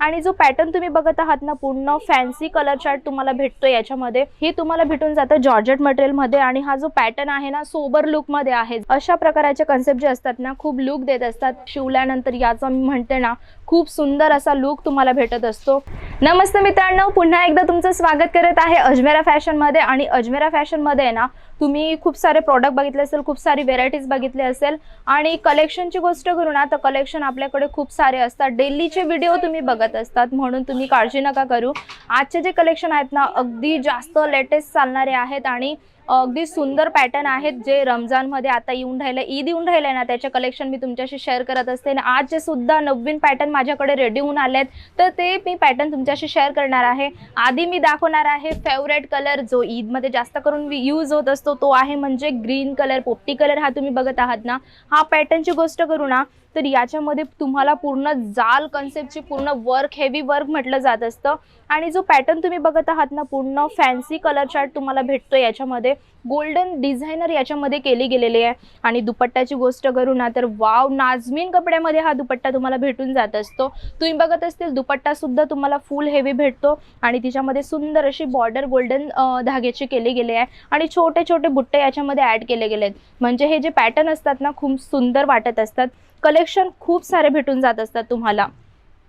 आणि जो पॅटर्न तुम्ही बघत आहात ना पूर्ण फॅन्सी कलर चार्ट तुम्हाला भेटतो याच्यामध्ये। हे तुम्हाला भेटून जातं जॉर्जेट मटेरियल मध्ये आणि हा जो पॅटर्न आहे ना सोबर लुक मध्ये आहे। अशा प्रकारचे कन्सेप्ट जे असतात ना खूप लुक देत असतात। शिवल्यानंतर याचा मी म्हणते ना खूप सुंदर असा लुक तुम्हाला भेटत असतो। नमस्ते मित्रांनो, पुन्हा एकदा तुमचं स्वागत करत आहे अजमेरा फॅशन मध्ये। आणि अजमेरा फॅशन मध्ये ना तुम्ही खूप सारे प्रोडक्ट बघितले असेल, खूप सारी व्हेरायटीज बघितले असेल आणि कलेक्शनची गोष्ट करू ना तर कलेक्शन आपल्याकडे खूप सारे असतात। डेलीचे व्हिडिओ तुम्ही बघत असतात म्हणून तुम्ही काळजी नका करू। आजचे जे कलेक्शन आहेत ना अगदी जास्त लेटेस्ट चालणारे आहेत आणि अगदी सुंदर पॅटर्न आहेत जे रमजान मध्ये आता येऊन राहिले, ईद येऊन राहिले ना त्याचे कलेक्शन मी तुमच्याशी शेअर करत असते। आणि आज जे सुद्धा नवीन पॅटर्न माझ्याकडे रेडी होऊन आलेत तर ते मी पॅटर्न तुमच्याशी शेअर करणार आहे। आधी मी दाखवणार आहे फेवरेट कलर जो ईद मध्ये जास्त करून यूज होत असतो, तो आहे म्हणजे ग्रीन कलर, पोपटी कलर। हा तुम्ही बघत आहात ना, हा पॅटर्नची गोष्ट करू ना तर याच्यामध्ये तुम्हाला पूर्ण जाल कन्सेप्टची पूर्ण वर्क, हेवी वर्क म्हटलं जात असतं। आणि जो पॅटर्न तुम्ही बघत आहात ना पूर्ण फॅन्सी कलर चार्ट तुम्हाला भेटतो याच्यामध्ये। गोल्डन डिझायनर याच्यामध्ये केली गेलेली आहे। आणि दुपट्ट्याची गोष्ट करू ना तर वाव, नाजमीन कपड्यामध्ये हा दुपट्टा तुम्हाला भेटून जात असतो। तुम्ही बघत असतील दुपट्टा सुद्धा तुम्हाला फुल हेवी भेटतो आणि तिच्यामध्ये सुंदर अशी बॉर्डर गोल्डन धाग्याची केली गेली आहे आणि छोटे छोटे बुट्टे याच्यामध्ये ऍड केले गेलेत। म्हणजे हे जे पॅटर्न असतात ना खूप सुंदर वाटत असतात। कलेक्शन खूप सारे भेटून जात असतात तुम्हाला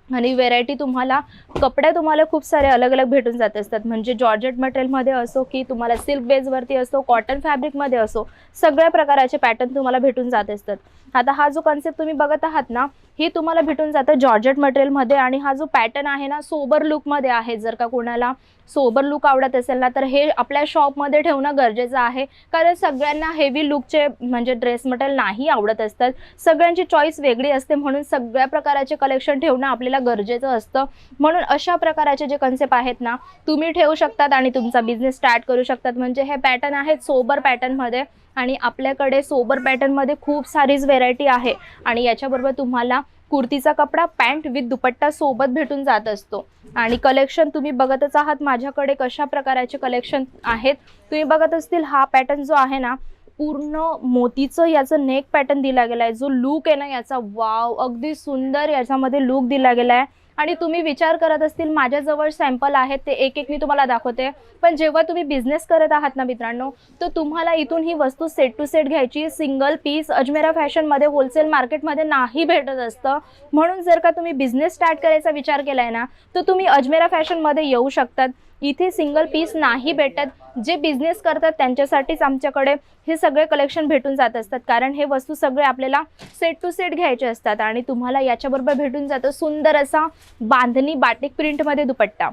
आणि व्हेरायटी तुम्हाला, कपडे तुम्हाला खूप सारे अलग अलग भेटून जात असतात। म्हणजे जॉर्जेट मटेरियल मध्ये असो की तुम्हाला सिल्क बेस वरती असो, कॉटन फॅब्रिक मध्ये असो, सगळ्या प्रकारचे पॅटर्न तुम्हाला भेटून जात असतात। आता हा जो कॉन्सेप्ट तुम्ही बघत आहात ना हे तुम्हाला भेटून जातं जॉर्जेट मटेरियल मध्ये आणि हा जो पॅटर्न आहे ना सोबर लुक मध्ये आहे। जर का कोणाला सोबर लुक आवडत असेल ना तर हे आपल्या शॉप मध्ये ठेवणं गरजेचं आहे, कारण सगळ्यांना हेवी लुकचे म्हणजे ड्रेस मटेरियल नाही आवडत असतात। सगळ्यांची चॉईस वेगळी असते म्हणून सगळ्या प्रकारचे कलेक्शन ठेवणं आपल्याला गरजेचं असतं। म्हणून अशा प्रकारचे जे कन्सेप्ट आहेत ना तुम्ही ठेवू शकतात आणि तुमचा बिझनेस स्टार्ट करू शकतात। म्हणजे हे पॅटर्न आहेत सोबर पॅटर्न मध्ये आणि आपल्याकडे सोबर पॅटर्न मध्ये खूप सारीच व्हेरायटी आहे। आणि याच्याबरोबर तुम्हाला कुर्तीचा कपडा, पॅन्ट विथ दुपट्टा सोबत भेटून जात असतो। आणि कलेक्शन तुम्ही बघतच आहात माझ्याकडे कशा प्रकारचे कलेक्शन आहेत। तुम्ही बघत असतील हा पॅटर्न जो आहे ना पूर्ण मोतीचं याचं नेक पॅटर्न दिला गेला आहे। जो लुक आहे ना याचा वाव, अगदी सुंदर याच्यामध्ये लुक दिला गेला आहे। आणि तुम्ही विचार करत असतील माझ्याजवळ सॅम्पल आहेत ते एक एक मी तुम्हाला दाखवते, पण जेव्हा तुम्ही बिझनेस करत आहात ना मित्रांनो तर तुम्हाला इथून ही वस्तू सेट टू सेट घ्यायची। सिंगल पीस अजमेरा फॅशन मध्ये होलसेल मार्केटमध्ये नाही भेटत असतं। म्हणून जर का तुम्ही बिझनेस स्टार्ट करायचा विचार केलाय ना तर तुम्ही अजमेरा फॅशन मध्ये येऊ शकतात। इथे सिंगल पीस नाही भेटत, जे बिझनेस करतात त्यांच्यासाठीच आमच्याकडे हे सगळे कलेक्शन भेटून जात असतात, कारण हे वस्तू सगळे आपल्याला सेट टू सेट घ्यायचे असतात। आणि तुम्हाला याच्याबरोबर भेटून जातं सुंदर असा बांधणी बाटिक प्रिंट मध्ये दुपट्टा।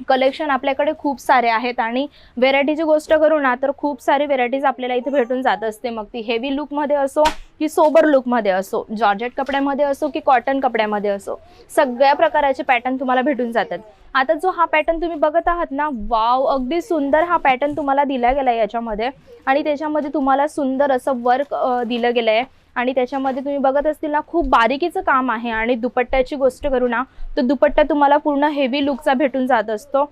कलेक्शन आपल्याकडे खूप सारे आहेत आणि व्हेरायटीची गोष्ट करू ना तर खूप सारी व्हेरायटीज आपल्याला इथे भेटून जात असते। मग ती हेवी लुक मध्ये असो की सोबर लुक मध्ये असो, जॉर्जेट कपड्यामध्ये असो की कॉटन कपड्यामध्ये असो, सगळ्या प्रकारचे पॅटर्न तुम्हाला भेटून जातात। आता जो हा पॅटर्न तुम्ही बघत आहात ना वाव, अगदी सुंदर हा पॅटर्न तुम्हाला दिला गेला आहे याच्यामध्ये। आणि त्याच्यामध्ये तुम्हाला सुंदर असं वर्क दिलं गेलं आहे आणि त्याच्यामध्ये तुम्ही बघत असतील ना खूप बारीकीचं काम आहे। आणि दुपट्ट्याची गोष्ट करू ना तर दुपट्टा तुम्हाला पूर्ण हेवी लुकचा भेटून जात असतो।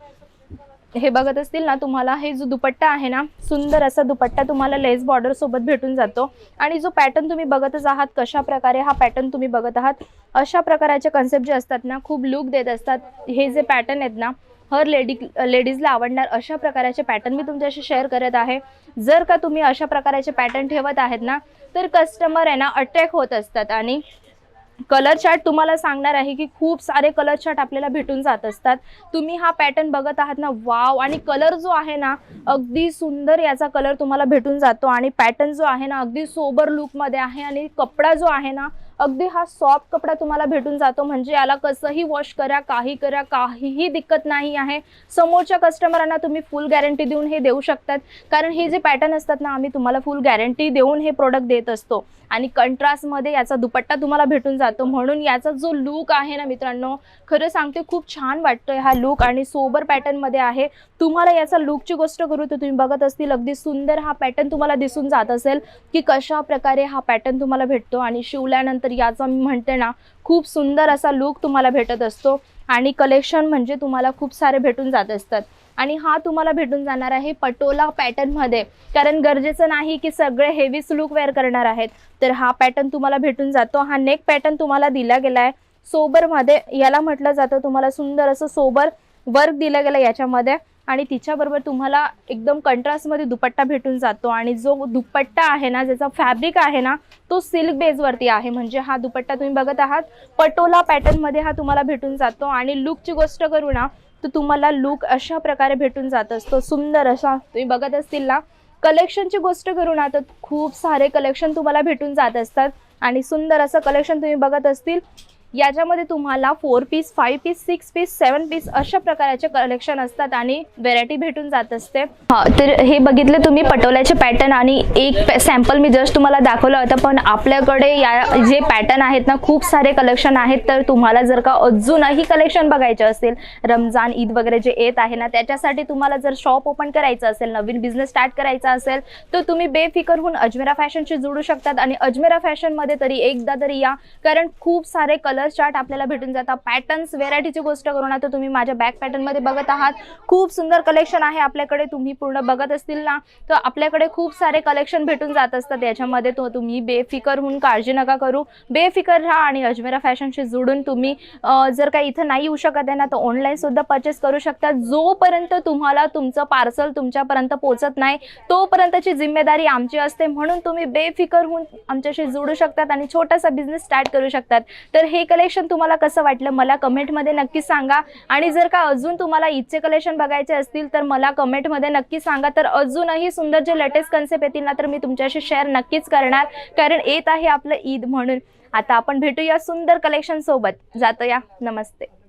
हे बघत असतील ना तुम्हाला हे जो दुपट्टा आहे ना सुंदर असा दुपट्टा तुम्हाला लेस बॉर्डर सोबत भेटून जातो। आणि जो पॅटर्न तुम्ही बघतच आहात कशा प्रकारे हा पॅटर्न तुम्ही बघत आहात, अशा प्रकारचे कन्सेप्ट जे असतात ना खूप लुक देत असतात। हे जे पॅटर्न आहेत ना हर लेडीजला आवडणार अशा प्रकारचे पॅटर्न मी तुमच्याशी शेअर करत आहे। जर का तुम्ही अशा प्रकारचे पॅटर्न ठेवत आहेत ना तर कस्टमर आहे ना अट्रॅक्ट होत असतात। आणि कलर चार्ट तुम्हाला सांगणार आहे की खूप सारे कलर चार्ट आपल्याला भेटून जात असतात। तुम्ही हा पॅटर्न बघत आहात ना वाव, आणि कलर जो आहे ना अगदी सुंदर याचा कलर तुम्हाला भेटून जातो। आणि पॅटर्न जो आहे ना अगदी सोबर लुक मध्ये आहे आणि कपडा जो आहे ना अगदी हा सॉफ्ट कपडा तुम्हाला भेटून जातो। म्हणजे याला कसंही वॉश करा, काहीही दिक्कत नाही आहे। समोरच्या कस्टमरांना तुम्ही फुल गॅरंटी देऊन हे देऊ शकतात, कारण हे जे पॅटर्न असतात ना आम्ही तुम्हाला फुल गॅरंटी देऊन हे प्रोडक्ट देत असतो। आणि कंट्रास्ट मध्ये याचा दुपट्टा तुम्हाला भेटून जातो। म्हणून याचा जो लुक आहे ना मित्रांनो खरं सांगते खूप छान वाटतोय हा लुक आणि सोबर पॅटर्न मध्ये आहे। तुम्हाला याचा लुकची गोष्ट करू तर तुम्ही बघत असतील अगदी सुंदर हा पॅटर्न तुम्हाला दिसून जात असेल की कशा प्रकारे हा पॅटर्न तुम्हाला भेटतो। आणि शिवल्यानंतर याचा मी म्हणते ना खूप सुंदर असा लुक तुम्हाला भेटत असतो। आणि कलेक्शन म्हणजे तुम्हाला खूप सारे भेटून जात असतात। आणि हा तुम्हाला भेटून जाणार आहे पटोला पॅटर्न मध्ये, कारण गरजेचं नाही की सगळे हेवीच लुक वेअर करणार आहेत। तर हा पॅटर्न तुम्हाला भेटून जातो। हा नेक पॅटर्न तुम्हाला दिला गेला आहे सोबरमध्ये याला म्हटलं जातं. तुम्हाला सुंदर असं सोबर वर्क दिलं गेलं याच्यामध्ये आणि तिच्याबरोबर तुम्हाला एकदम कंट्रास्टमध्ये दुपट्टा भेटून जातो. आणि जो दुपट्टा आहे ना, ज्याचा फॅब्रिक आहे ना, तो सिल्क बेसवरती आहे. म्हणजे हा दुपट्टा तुम्ही बघत आहात पटोला पॅटर्नमध्ये हा तुम्हाला भेटून जातो. आणि लुकची गोष्ट करू ना, तर तुम्हाला लुक अशा प्रकारे भेटून जात असतो. सुंदर असा तुम्ही बघत असतील ना. कलेक्शनची गोष्ट करू ना, तर खूप सारे कलेक्शन तुम्हाला भेटून जात असतात. आणि सुंदर असं कलेक्शन तुम्ही बघत असतील. याच्यामध्ये तुम्हाला 4 पीस, 5 पीस, 6 पीस, 7 पीस अशा प्रकारचे कलेक्शन असतात आणि व्हेरायटी भेटून जात असते. तर हे बघितले तुम्ही पटोल्याचे पॅटर्न आणि एक सॅम्पल मी जस्ट तुम्हाला दाखवलं होतं. पण आपल्याकडे या जे पॅटर्न आहेत ना, खूप सारे कलेक्शन आहेत. तर तुम्हाला जर का अजूनही कलेक्शन बघायचे असेल, रमजान ईद वगैरे जे येत आहे ना, त्याच्यासाठी तुम्हाला जर शॉप ओपन करायचं असेल, नवीन बिझनेस स्टार्ट करायचा असेल, तर तुम्ही बेफिकर होऊन अजमेरा फॅशनशी जोडू शकतात. आणि अजमेरा फॅशनमध्ये तरी एकदा तरी या, कारण खूप सारे कलर चार्ट आपल्याला भेटून जातात. पॅटर्न्स व्हेरायटीची गोष्ट करू ना, तर तुम्ही माझ्या बॅक पॅटर्न मध्ये बघत आहात. खूप सुंदर कलेक्शन आहे आपल्याकडे. तुम्ही पूर्ण बघत असतील ना, तर आपल्याकडे खूप सारे कलेक्शन भेटून जात असतात याच्यामध्ये. तो तुम्ही बेफिकर होऊन काळजी नका करू, बेफिकर राहा आणि अजमेरा फॅशनशी जोडून तुम्ही जर काही इथं नाही येऊ शकत आहे ना, तर ऑनलाईन सुद्धा परचेस करू शकता. जोपर्यंत तुम्हाला तुमचं पार्सल तुमच्यापर्यंत पोहोचत नाही, तोपर्यंतची जिम्मेदारी आमची असते. म्हणून तुम्ही बेफिकर होऊन आमच्याशी जोडू शकतात आणि छोटासा बिझनेस स्टार्ट करू शकतात. तर हे कलेक्शन तुम्हाला कसं वाटलं मला कमेंटमध्ये नक्की सांगा. आणि जर का अजून तुम्हाला ईदचे कलेक्शन बघायचे असतील तर मला कमेंटमध्ये नक्की सांगा. तर अजूनही सुंदर जे लेटेस्ट कन्सेप्ट येतील ना, तर मी तुमच्याशी शेअर नक्कीच करणार, कारण येत आहे आपलं ईद म्हणून. आता आपण भेटूया सुंदर कलेक्शन सोबत. जातो या. नमस्ते.